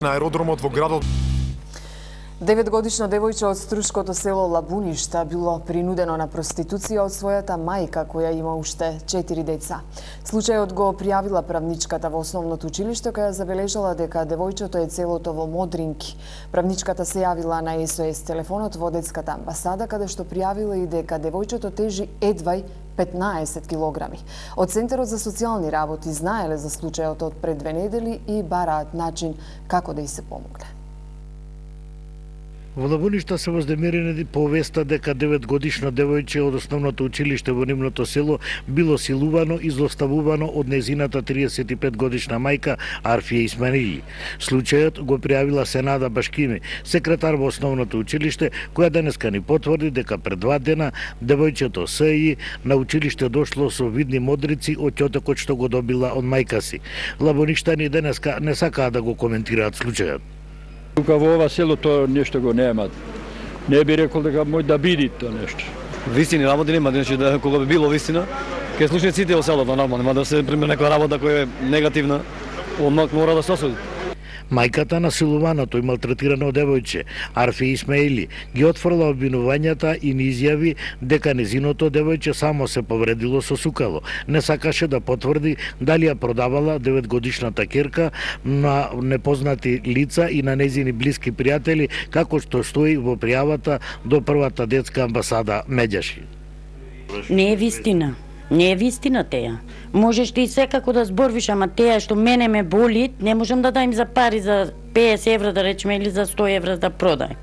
На аеродромот во градот. 9-годишно девојче од струшкото село Лабуништа било принудено на проституција од својата мајка, која има уште 4 деца. Случајот го пријавила правничката во основното училиште, која забележала дека девојчето е целото во модринки. Правничката се јавила на СОС телефонот во детската амбасада, каде што пријавила и дека девојчето тежи едвај 15 килограми. Од Центарот за социјални работи знаеле за случајот од пред 2 недели и бараат начин како да ѝ се помогне. Во Лабуништа се вознемирени повеста дека 9-годишно девојче од основното училиште во нивното село било силувано и злоставувано од незината 35-годишна мајка Арфија Исмаили. Случајот го пријавила Сенада Башкими, секретар во основното училиште, која денеска ни потврди дека пред 2 дена девојчето СИ на училиште дошло со видни модрици од ќотокот што го добила од мајка си. Лабуништани денеска не сакаат да го коментираат случајот. Тука во ова село тоа нешто го нема. Не би рекол дека може да биде тоа нешто. Вистини работи нема, значи да кога би било вистина, ќе слушнат сите во селото нормално, нема да се пример некоја работа која е негативна, одмак мора да се осуди. Мајката на силуваното и малтретирано девојче, Арфија Исмаили, ги отфрла обвинувањата и ни изјави дека незиното девојче само се повредило со сукало. Не сакаше да потврди дали ја продавала 9-годишната керка на непознати лица и на незини блиски пријатели, како што стои во пријавата до првата детска амбасада Медјаши. Не е вистина. Не е вистина теја. Можеш ти секако да зборвиш, ама теја што мене ме боли, не можам да дајм за пари за 50 евра да речеме или за 100 евра да продај.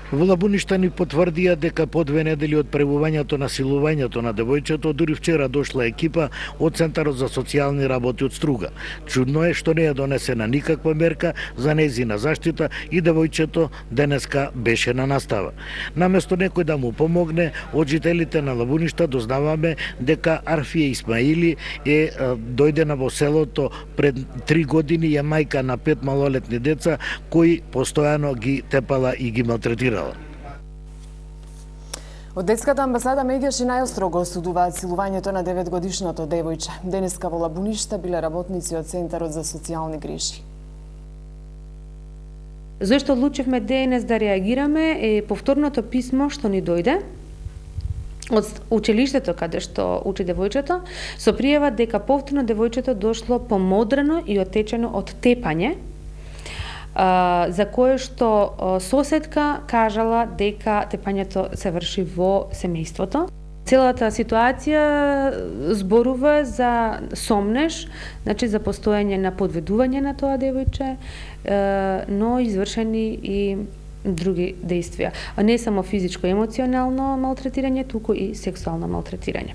Во Лабуништа ни потврдија дека по 2 недели од пребувањето на силувањето на девојчето, дури вчера дошла екипа од Центарот за социјални работи од Струга. Чудно е што не е донесена никаква мерка за незина заштита и девојчето денеска беше на настава. Наместо некој да му помогне, од жителите на Лабуништа дознаваме дека Арфија Исмаили е дојдена во селото пред 3 години, е мајка на 5 малолетни деца кои постојано ги тепала и ги малтретирала. Од детската амбасада Медјаши најостро го осудуваат силувањето на 9-годишното девојче. Денеска во Лабуништа биле работници од Центарот за социјални грижи. Зошто одлучивме денес да реагираме е повторното писмо што ни дојде од училиштето каде што учи девојчето, со пријава дека повторно девојчето дошло помодрено и отечено од тепање, за кое што соседка кажала дека тепањето се врши во семејството. Целата ситуација зборува за сомнеш, значи за постојање на подведување на тоа девојче, но извршени и други дејствија. Не само физичко и емоционално малтретирање, туку и сексуално малтретирање.